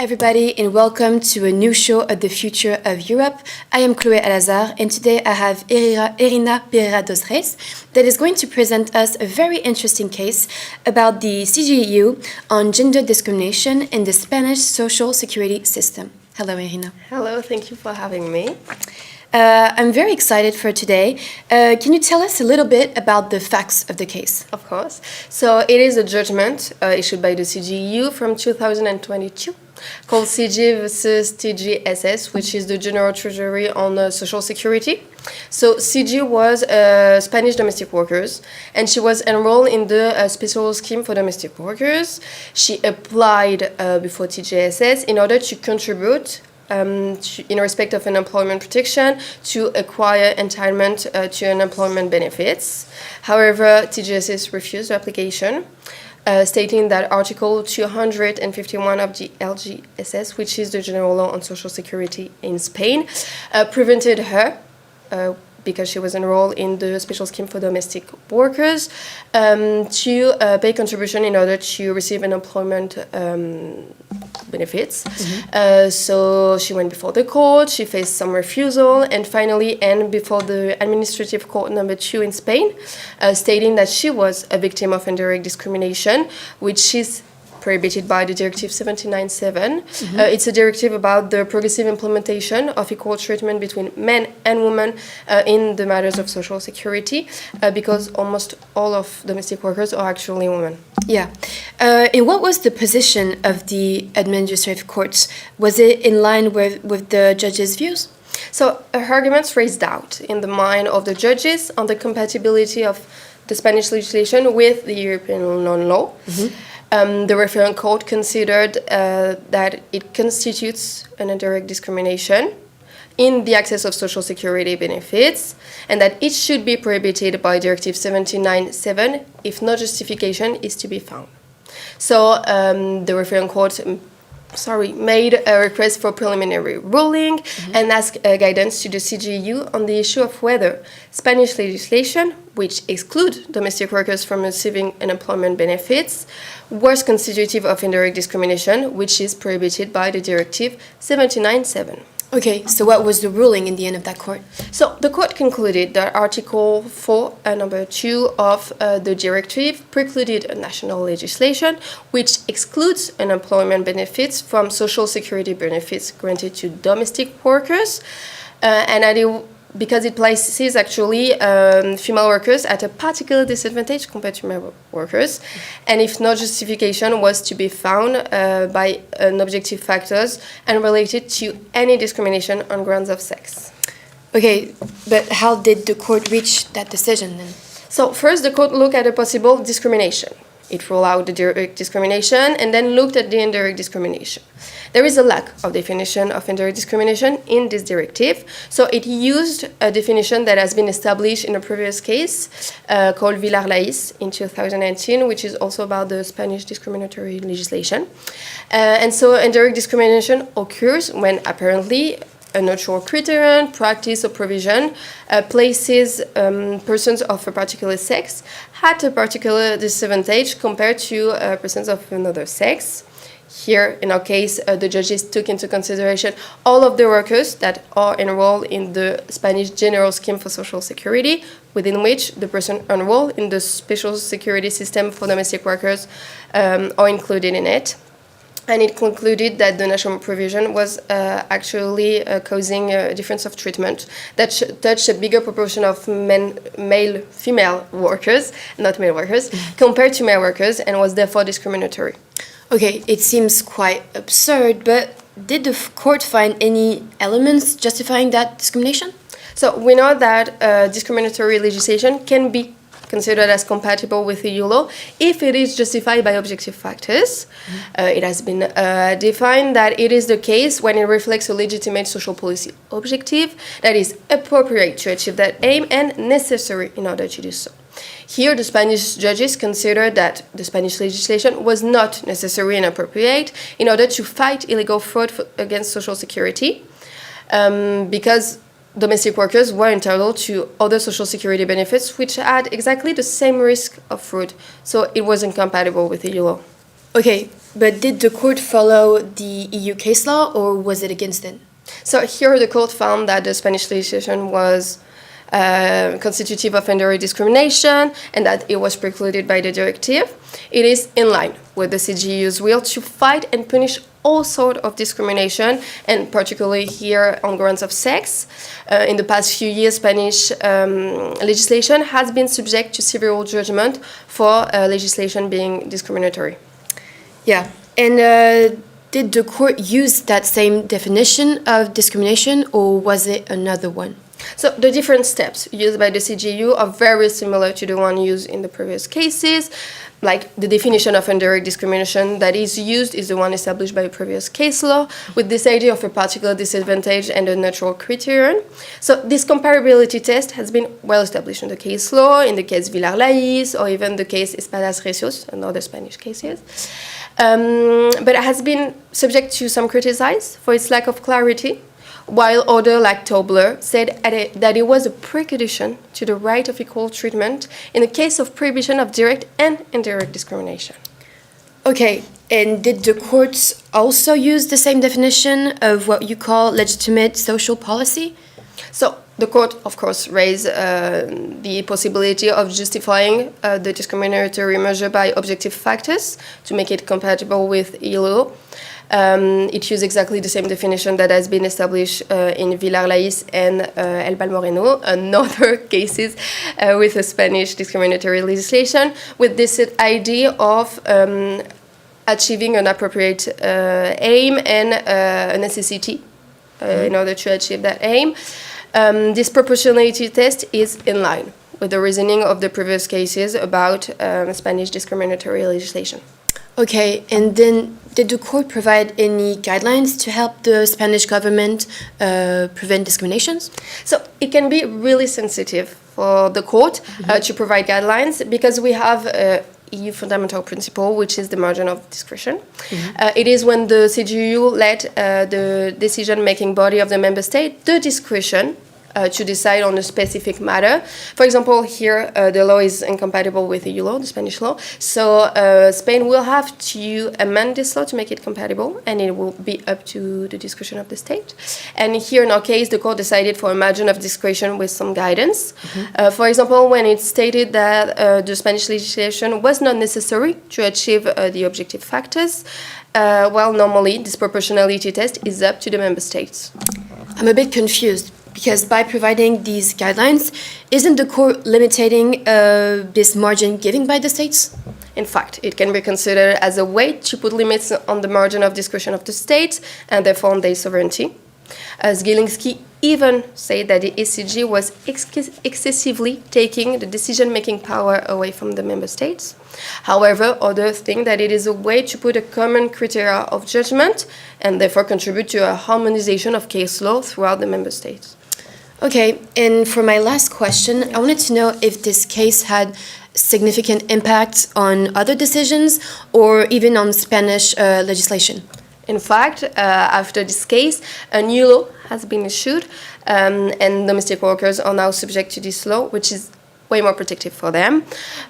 everybody, and welcome to a new show of the Future of Europe. I am Chloé Alazar, and today I have Erina Pereira dos Reis that is going to present us a very interesting case about the CGU on gender discrimination in the Spanish social security system. Hello, Erina. Hello, thank you for having me. I'm very excited for today. Can you tell us a little bit about the facts of the case? Of course. So it is a judgment issued by the CGU from 2022 called CG versus TGSS, which is the General Treasury on Social Security. So CG was Spanish domestic workers, and she was enrolled in the special scheme for domestic workers. She applied before TGSS in order to contribute in respect of unemployment protection to acquire entitlement to unemployment benefits. However, TGSS refused the application, stating that Article 251 of the LGSS, which is the General Law on Social Security in Spain, prevented her, because she was enrolled in the special scheme for domestic workers, to pay contribution in order to receive unemployment benefits. Mm-hmm. So she went before the court, she faced some refusal, and finally ended before the Administrative Court number 2 in Spain, stating that she was a victim of indirect discrimination, which is prohibited by the Directive 79/7. Mm-hmm. It's a directive about the progressive implementation of equal treatment between men and women in the matters of social security, because almost all of domestic workers are actually women. Yeah. And what was the position of the administrative courts? Was it in line with the judges' views? So her arguments raised doubt in the mind of the judges on the compatibility of the Spanish legislation with the European law. Mm-hmm. The referring court considered that it constitutes an indirect discrimination in the access of social security benefits, and that it should be prohibited by Directive 79/7 if no justification is to be found. So the referring court made a request for preliminary ruling. Mm-hmm. and asked guidance to the CGU on the issue of whether Spanish legislation, which excludes domestic workers from receiving unemployment benefits, was constitutive of indirect discrimination, which is prohibited by the Directive 79/7. Okay, so what was the ruling in the end of that court? So the court concluded that Article 4, number 2 of the directive precluded national legislation which excludes unemployment benefits from social security benefits granted to domestic workers, and that because it places actually female workers at a particular disadvantage compared to male workers, and if no justification was to be found by objective factors and related to any discrimination on grounds of sex. Okay, but how did the court reach that decision then? So first the court looked at a possible discrimination. It ruled out the direct discrimination and then looked at the indirect discrimination. There is a lack of definition of indirect discrimination in this directive, so it used a definition that has been established in a previous case called Villar-Laiz in 2019, which is also about the Spanish discriminatory legislation. And so indirect discrimination occurs when apparently a neutral criterion, practice, or provision places persons of a particular sex at a particular disadvantage compared to persons of another sex. Here, in our case, the judges took into consideration all of the workers that are enrolled in the Spanish General Scheme for Social Security, within which the person enrolled in the Special Security System for domestic workers are included in it. And it concluded that the national provision was actually causing a difference of treatment that touched a bigger proportion of female workers, not male workers, compared to male workers, and was therefore discriminatory. Okay, it seems quite absurd, but did the court find any elements justifying that discrimination? So we know that discriminatory legislation can be considered as compatible with EU law if it is justified by objective factors. Mm-hmm. It has been defined that it is the case when it reflects a legitimate social policy objective that is appropriate to achieve that aim and necessary in order to do so. Here, the Spanish judges considered that the Spanish legislation was not necessary and appropriate in order to fight illegal fraud against social security, because domestic workers were entitled to other social security benefits which had exactly the same risk of fraud, so it was incompatible with the EU law. Okay, But did the court follow the EU case law or was it against it? So here the court found that the Spanish legislation was constitutive of indirect discrimination and that it was precluded by the directive. It is in line with the CGU's will to fight and punish all sorts of discrimination, and particularly here on grounds of sex. In the past few years, Spanish legislation has been subject to several judgments for legislation being discriminatory. Yeah, and did the court use that same definition of discrimination or was it another one? So the different steps used by the CGU are very similar to the one used in the previous cases. Like the definition of indirect discrimination that is used is the one established by the previous case law, with this idea of a particular disadvantage and a neutral criterion. So this comparability test has been well established in the case law, in the case Villar-Laiz, or even the case Espadas-Recios, and other Spanish cases. But it has been subject to some criticism for its lack of clarity, while others like Tobler said that it was a precondition to the right of equal treatment in the case of prohibition of direct and indirect discrimination. Okay, and did the courts also use the same definition of what you call legitimate social policy? So the court, of course, raised the possibility of justifying the discriminatory measure by objective factors to make it compatible with EU law. It used exactly the same definition that has been established in Villar-Laiz and El Balmoreno, another cases with a Spanish discriminatory legislation, with this idea of achieving an appropriate aim and a necessity in order to achieve that aim. This proportionality test is in line with the reasoning of the previous cases about Spanish discriminatory legislation. Okay, and then did the court provide any guidelines to help the Spanish government prevent discriminations? So it can be really sensitive for the court to provide guidelines because we have a EU fundamental principle, which is the margin of discretion. It is when the CGU let the decision-making body of the member state the discretion to decide on a specific matter. For example, here the law is incompatible with the EU law, the Spanish law. So Spain will have to amend this law to make it compatible, and it will be up to the discretion of the state. And here in our case, the court decided for a margin of discretion with some guidance. For example, when it stated that the Spanish legislation was not necessary to achieve the objective factors, well, normally this proportionality test is up to the member states. I'm a bit confused. Because by providing these guidelines, isn't the court limiting this margin given by the states? In fact, it can be considered as a way to put limits on the margin of discretion of the states and therefore on their sovereignty. As Zielinski even said that the ECG was excessively taking the decision-making power away from the member states. However, others think that it is a way to put a common criteria of judgment and therefore contribute to a harmonization of case law throughout the member states. Okay, and for my last question, I wanted to know if this case had significant impact on other decisions or even on Spanish legislation. In fact, after this case, a new law has been issued, and domestic workers are now subject to this law, which is way more protective for them.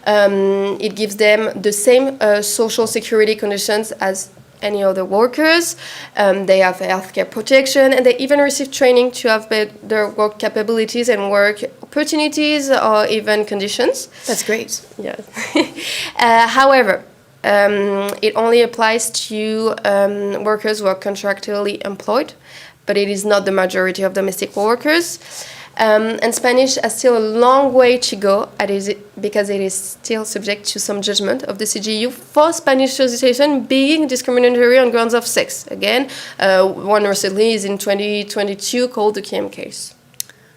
It gives them the same social security conditions as any other workers. They have healthcare protection, and they even receive training to have better work capabilities and work opportunities or even conditions. That's great. Yeah. However, it only applies to workers who are contractually employed, but it is not the majority of domestic workers. And Spanish has still a long way to go because it is still subject to some judgment of the CGU for Spanish legislation being discriminatory on grounds of sex. Again, one recently is in 2022 called the KM case.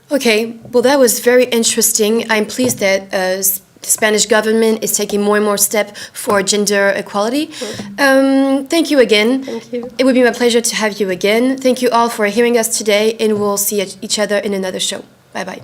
Okay, well that was very interesting. I'm pleased that the Spanish government is taking more and more steps for gender equality. Thank you again. Thank you. It would be my pleasure to have you again. Thank you all for hearing us today, and we'll see each other in another show. Bye-bye.